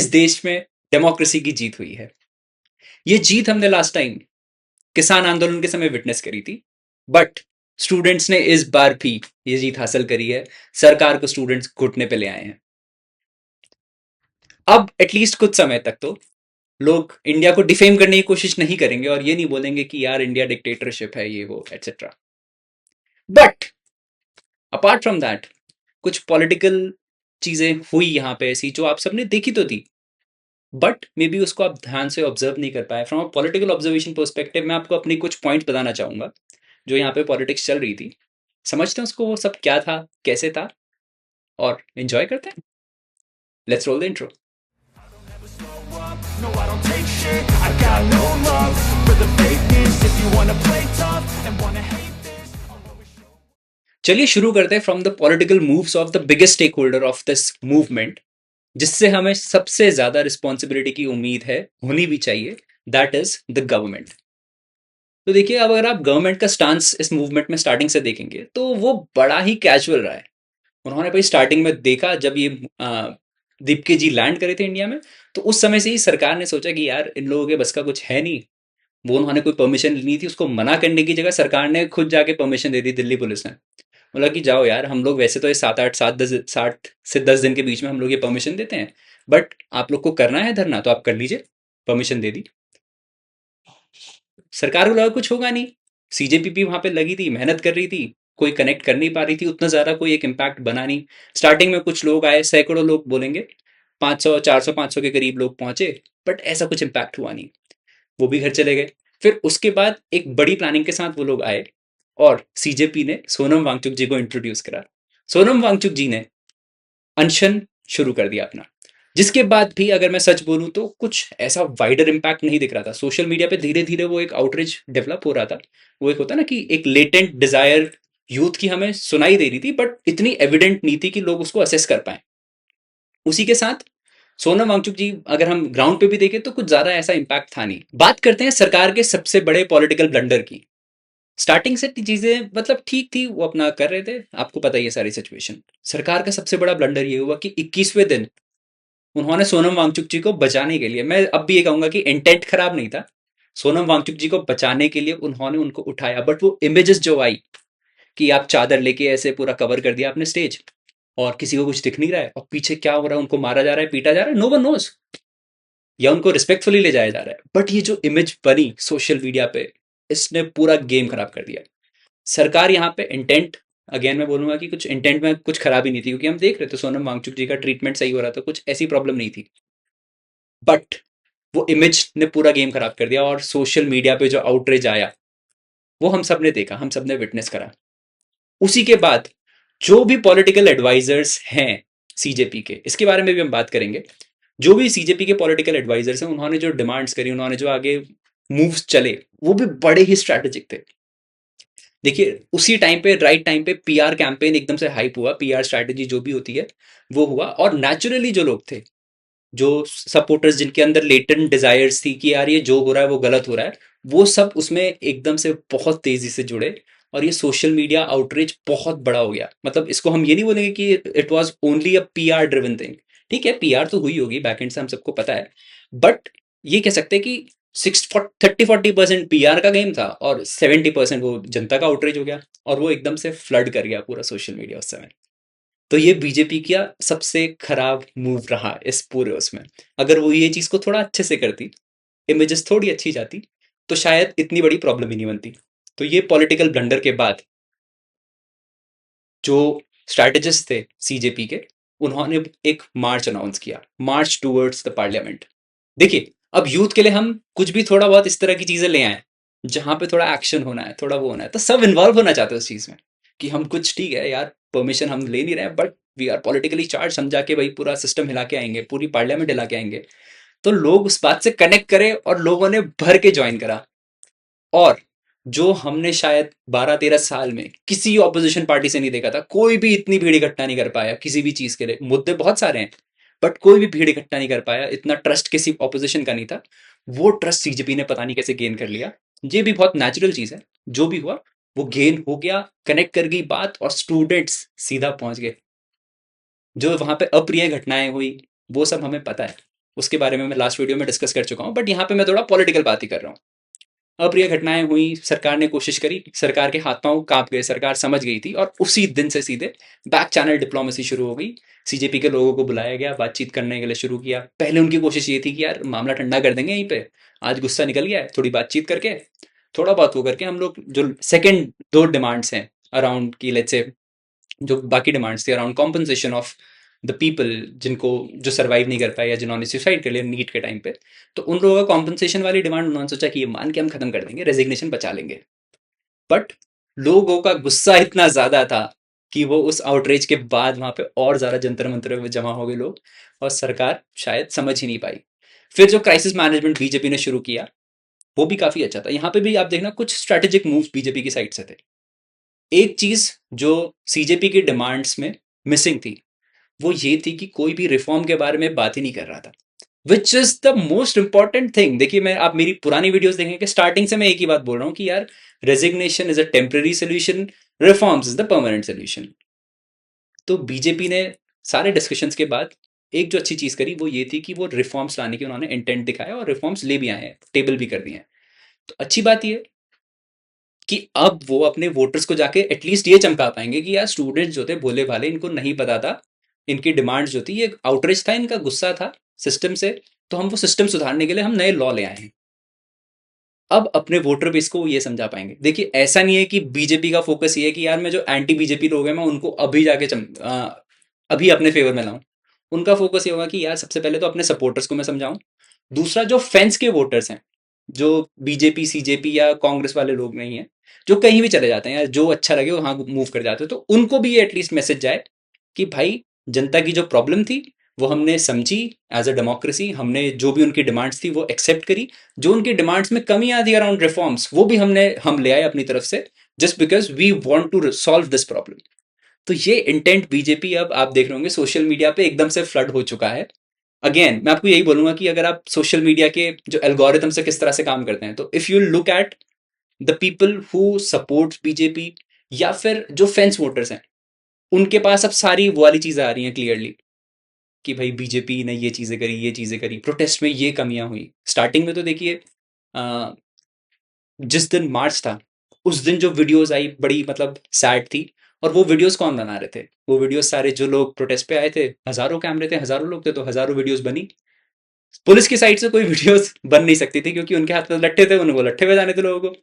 इस देश में डेमोक्रेसी की जीत हुई है। ये जीत हमने लास्ट टाइम किसान आंदोलन के समय विटनेस करी थी, बट स्टूडेंट्स ने इस बार भी ये जीत हासिल करी है। सरकार को स्टूडेंट्स घुटने पे ले आए हैं। अब एटलीस्ट कुछ समय तक तो लोग इंडिया को डिफेम करने की कोशिश नहीं करेंगे और ये नहीं बोलेंगे कि यार इंडिया डिक्टेटरशिप है, ये वो etcetera. But apart from that कुछ पॉलिटिकल चीजें हुई यहाँ पे ऐसी जो आप सबने देखी तो थी, बट मे बी उसको आप ध्यान से ऑब्जर्व नहीं कर पाए। From a political observation perspective मैं आपको अपनी कुछ पॉइंट बताना चाहूंगा जो यहाँ पे पॉलिटिक्स चल रही थी। समझते हैं उसको, वो सब क्या था, कैसे था, और एंजॉय करते हैं। Let's roll the intro. No, I don't take shit. I got no love for the fakeness. If you wanna play tough and wanna hate this, I'll always show. चलिए शुरू करते हैं from the political moves of the biggest stakeholder of this movement, जिससे हमें सबसे ज्यादा responsibility की उम्मीद है, होनी भी चाहिए। That is the government. तो देखिए, अब अगर आप गवर्नमेंट का स्टांस इस मूवमेंट में स्टार्टिंग से देखेंगे तो वो बड़ा ही कैजुअल रहा है। उन्होंने भाई स्टार्टिंग में देखा जब ये दीपके जी लैंड करे थे इंडिया में, तो उस समय से ही सरकार ने सोचा कि यार इन लोगों के बस का कुछ है नहीं। वो उन्होंने कोई परमिशन ली थी, उसको मना करने की जगह सरकार ने खुद जाके परमिशन दे दी। दिल्ली पुलिस ने बोला कि जाओ यार, हम लोग वैसे तो ये 7 से 10 दिन के बीच में हम लोग ये परमिशन देते हैं, बट आप लोग को करना है धरना तो आप कर लीजिए। परमिशन दे दी। सरकार को लगा कुछ होगा नहीं। सीजेपीपी वहां पे लगी थी, मेहनत कर रही थी, कोई कनेक्ट कर नहीं पा रही थी उतना ज्यादा, कोई एक इम्पैक्ट बना नहीं। स्टार्टिंग में कुछ लोग आए, सैकड़ों लोग बोलेंगे, 500 400 500 के करीब लोग पहुंचे, बट ऐसा कुछ इम्पैक्ट हुआ नहीं। वो भी घर चले गए। फिर उसके बाद एक बड़ी प्लानिंग के साथ वो लोग आए और सीजेपी ने सोनम वांगचुक जी को इंट्रोड्यूस करा। सोनम वांगचुक जी ने अनशन शुरू कर दिया अपना, जिसके बाद भी अगर मैं सच बोलूं तो कुछ ऐसा वाइडर इम्पैक्ट नहीं दिख रहा था। सोशल मीडिया पे धीरे धीरे वो एक आउटरीच डेवलप हो रहा था। वो एक होता ना कि एक लेटेंट डिजायर यूथ की हमें सुनाई दे रही थी, बट इतनी एविडेंट नहीं थी कि लोग उसको असेस कर पाए। उसी के साथ सोनम वांगचुक जी अगर हम ग्राउंड पे भी देखें तो कुछ ज्यादा ऐसा इम्पैक्ट था नहीं। बात करते हैं सरकार के सबसे बड़े पॉलिटिकल ब्लंडर की। स्टार्टिंग से चीजें मतलब ठीक थी, वो अपना कर रहे थे, आपको पता ही है सारी सिचुएशन। सरकार का सबसे बड़ा ब्लंडर ये हुआ कि 21वें दिन उन्होंने सोनम वांगचुक जी को बचाने के लिए, मैं अब भी ये कहूंगा कि इंटेंट खराब नहीं था, सोनम वांगचुक जी को बचाने के लिए उन्होंने उनको उठाया। बट वो इमेजेस जो आई कि आप चादर लेके ऐसे पूरा कवर कर दिया आपने स्टेज और किसी को कुछ दिख नहीं रहा है और पीछे क्या हो रहा है, उनको मारा जा रहा है, पीटा जा रहा है, नो वन नोस, या उनको रिस्पेक्टफुली ले जाया जा रहा है, बट ये जो इमेज बनी सोशल मीडिया पे, इसने पूरा गेम खराब कर दिया। सरकार यहाँ पे इंटेंट, अगेन मैं बोलूंगा कि कुछ इंटेंट में कुछ खराबी नहीं थी, क्योंकि हम देख रहे थे सोनम वांगचुक जी का ट्रीटमेंट सही हो रहा था, कुछ ऐसी प्रॉब्लम नहीं थी। बट वो इमेज ने पूरा गेम खराब कर दिया और सोशल मीडिया पे जो आउटरीच आया वो हम सब ने देखा, हम सब ने विटनेस करा। उसी के बाद जो भी पॉलिटिकल एडवाइजर्स हैं सीजेपी के, इसके बारे में भी हम बात करेंगे, जो भी सीजेपी के पॉलिटिकल एडवाइजर्स हैं उन्होंने जो डिमांड्स करी, उन्होंने जो आगे मूव्स चले, वो भी बड़े ही स्ट्रैटेजिक थे। देखिए उसी टाइम पे, राइट टाइम पे पीआर कैंपेन एकदम से हाइप हुआ, पीआर स्ट्रैटेजी जो भी होती है वो हुआ, और नेचुरली जो लोग थे, जो सपोर्टर्स जिनके अंदर लेटेंट डिजायर्स थी कि यार ये जो हो रहा है वो गलत हो रहा है, वो सब उसमें एकदम से बहुत तेजी से जुड़े और ये सोशल मीडिया आउटरीच बहुत बड़ा हो गया। मतलब इसको हम ये नहीं बोलेंगे कि it was only a PR driven thing. ठीक है, पीआर तो हुई होगी बैकएंड से, हम सबको पता है, बट ये कह सकते हैं कि 30-40% पीआर का गेम था और 70% वो जनता का आउटरीच हो गया, और वो एकदम से फ्लड कर गया पूरा सोशल मीडिया उस समय। तो ये बीजेपी का सबसे खराब मूव रहा इस पूरे उसमें। अगर वो ये चीज को थोड़ा अच्छे से करती, इमेजेस थोड़ी अच्छी जाती, तो शायद इतनी बड़ी प्रॉब्लम ही नहीं बनती। तो ये पॉलिटिकल ब्लंडर के बाद जो स्ट्रैटेजिस्ट थे सीजेपी के, उन्होंने एक मार्च अनाउंस किया, मार्च टूवर्ड्स द पार्लियामेंट। देखिए, अब यूथ के लिए हम कुछ भी थोड़ा बहुत इस तरह की चीजें ले आए जहां पे थोड़ा एक्शन होना है, थोड़ा वो होना है, तो सब इन्वॉल्व होना चाहते हैं उस चीज में कि हम कुछ, ठीक है यार परमिशन हम ले नहीं रहे हैं, but we are politically charge, हम जाके भाई पूरा सिस्टम हिला के आएंगे, पूरी पार्लियामेंट हिला के आएंगे। तो लोग उस बात से कनेक्ट करे और लोगों ने भर के ज्वाइन करा। और जो हमने शायद 12-13 साल में किसी ऑपोजिशन पार्टी से नहीं देखा था, कोई भी इतनी भीड़ इकट्ठा नहीं कर पाया किसी भी चीज के लिए। मुद्दे बहुत सारे हैं, बट कोई भी भीड़ इकट्ठा नहीं कर पाया, इतना ट्रस्ट किसी ऑपोजिशन का नहीं था। वो ट्रस्ट सीजेपी ने पता नहीं कैसे गेन कर लिया। ये भी बहुत नेचुरल चीज है, जो भी हुआ वो गेन हो गया, कनेक्ट कर गई बात, और स्टूडेंट्स सीधा पहुंच गए। जो वहां पे अप्रिय घटनाएं हुई वो सब हमें पता है, उसके बारे में मैं लास्ट वीडियो में डिस्कस कर चुका हूँ, बट यहाँ पे मैं थोड़ा पॉलिटिकल बात ही कर रहा हूँ। अप्रिय घटनाएं हुई, सरकार ने कोशिश करी, सरकार के हाथ पांव कांप गए, सरकार समझ गई थी और उसी दिन से सीधे बैक चैनल डिप्लोमेसी शुरू हो गई। सीजेपी के लोगों को बुलाया गया, बातचीत करने के लिए शुरू किया। पहले उनकी कोशिश ये थी कि यार मामला ठंडा कर देंगे यहीं पे, आज गुस्सा निकल गया है, थोड़ी बातचीत करके, थोड़ा बहुत वो करके हम लोग जो सेकेंड दो डिमांड्स हैं अराउंड की, लेट्स से जो बाकी डिमांड्स थी around compensation of the people जिनको जो सर्वाइव नहीं कर पाए या जिन्होंने सुसाइड कर लिया नीट के टाइम पे, तो उन लोगों का कॉम्पनसेशन वाली डिमांड उन्होंने सोचा कि ये मान के हम खत्म कर देंगे, रेजिग्नेशन बचा लेंगे। बट लोगों का गुस्सा इतना ज्यादा था कि वो उस आउटरीच के बाद वहां पे और ज्यादा जंतर मंतर में जमा हो गए लोग, और सरकार शायद समझ ही नहीं पाई। फिर जो क्राइसिस मैनेजमेंट बीजेपी ने शुरू किया वो भी काफी अच्छा था। यहाँ पे भी आप देखना कुछ स्ट्रेटेजिक मूव्स बीजेपी की साइड से थे। एक चीज जो सीजेपी की डिमांड्स में मिसिंग थी वो ये थी कि कोई भी रिफॉर्म के बारे में बात ही नहीं कर रहा था, which is the most important thing. देखिए, मैं आप मेरी पुरानी वीडियोस देखेंगे, स्टार्टिंग से मैं एक ही बात बोल रहा हूं कि यार resignation is a temporary solution, reforms is the permanent solution. तो बीजेपी ने सारे डिस्कशंस के बाद एक जो अच्छी चीज करी वो ये थी कि वो रिफॉर्म्स लाने की उन्होंने इंटेंट दिखाया और रिफॉर्म्स ले भी आए हैं, टेबल भी कर दिए हैं। तो अच्छी बात ये कि अब वो अपने वोटर्स को जाके एटलीस्ट ये चमका पाएंगे कि यार स्टूडेंट्स जो थे भोले भाले, इनको नहीं पता था, इनकी डिमांड्स जो थी ये आउटरीच था, इनका गुस्सा था सिस्टम से, तो हम वो सिस्टम सुधारने के लिए हम नए लॉ ले आए हैं। अब अपने वोटर बेस को ये समझा पाएंगे। देखिए, ऐसा नहीं है कि बीजेपी का फोकस ये है कि यार मैं जो एंटी बीजेपी लोग हैं मैं उनको अभी जाके अभी अपने फेवर में लाऊं। उनका फोकस ये होगा कि यार सबसे पहले तो अपने सपोर्टर्स को मैं समझाऊं, दूसरा जो फेंस के वोटर्स हैं, जो बीजेपी सीजेपी या कांग्रेस वाले लोग नहीं है, जो कहीं भी चले जाते हैं यार, जो अच्छा लगे वहां मूव कर जाते हैं, तो उनको भी ये एटलीस्ट मैसेज जाए कि भाई जनता की जो प्रॉब्लम थी वो हमने समझी, एज अ डेमोक्रेसी हमने जो भी उनकी डिमांड्स थी वो एक्सेप्ट करी, जो उनकी डिमांड्स में कमी आती अराउंड रिफॉर्म्स वो भी हम ले आए अपनी तरफ से, just because we want to solve this problem. तो ये इंटेंट बीजेपी, अब आप देख रहे होंगे सोशल मीडिया पे एकदम से फ्लड हो चुका है। अगेन मैं आपको यही बोलूंगा कि अगर आप सोशल मीडिया के जो एल्गोरिथम से किस तरह से काम करते हैं, तो if you look at the people who supports BJP या फिर जो फेंस वोटर्स हैं, उनके पास अब सारी वो वाली चीजें आ रही हैं क्लियरली कि भाई बीजेपी ने ये चीजें करी, प्रोटेस्ट में ये कमियां हुई। स्टार्टिंग में तो देखिए जिस दिन मार्च था उस दिन जो वीडियोस आई बड़ी मतलब सैड थी, और वो वीडियोस कौन बना रहे थे? वो वीडियोस सारे जो लोग प्रोटेस्ट पे आए थे, हजारों कैमरे थे, हजारों लोग थे, तो हजारों वीडियोस बनी। पुलिस की साइड से कोई वीडियोस बन नहीं सकती थी क्योंकि उनके हाथ में लट्ठे थे, उन्हें वो लट्ठे बजाने थे लोगों को।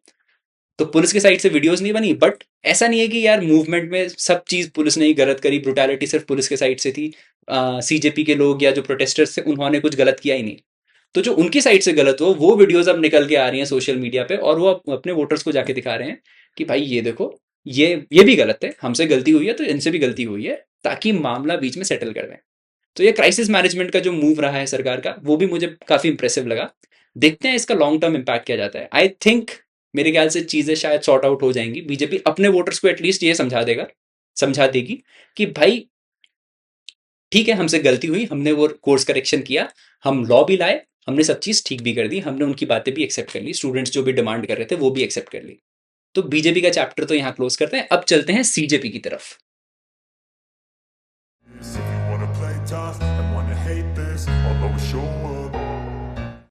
तो पुलिस की साइड से वीडियोस नहीं बनी। बट ऐसा नहीं है कि यार मूवमेंट में सब चीज पुलिस ने ही गलत करी, ब्रुटैलिटी सिर्फ पुलिस के साइड से थी, सीजेपी के लोग या जो प्रोटेस्टर्स थे उन्होंने कुछ गलत किया ही नहीं। तो जो उनकी साइड से गलत हो वो वीडियोस अब निकल के आ रही हैं सोशल मीडिया पे, और वो अपने वोटर्स को जाके दिखा रहे हैं कि भाई ये देखो, ये भी गलत है, हमसे गलती हुई है तो इनसे भी गलती हुई है, ताकि मामला बीच में सेटल कर दें। तो ये क्राइसिस मैनेजमेंट का जो मूव रहा है सरकार का वो भी मुझे काफी इंप्रेसिव लगा। देखते हैं इसका लॉन्ग टर्म इम्पैक्ट क्या जाता है। आई थिंक मेरे ख्याल से चीजें शायद सॉर्ट आउट हो जाएंगी। बीजेपी अपने वोटर्स को एटलीस्ट ये समझा देगी कि भाई ठीक है, हमसे गलती हुई, हमने वो कोर्स करेक्शन किया, हम लॉ भी लाए, हमने सब चीज ठीक भी कर दी, हमने उनकी बातें भी एक्सेप्ट कर ली, स्टूडेंट्स जो भी डिमांड कर रहे थे वो भी एक्सेप्ट कर ली। तो बीजेपी का चैप्टर तो यहाँ क्लोज करते हैं, अब चलते हैं सीजेपी की तरफ।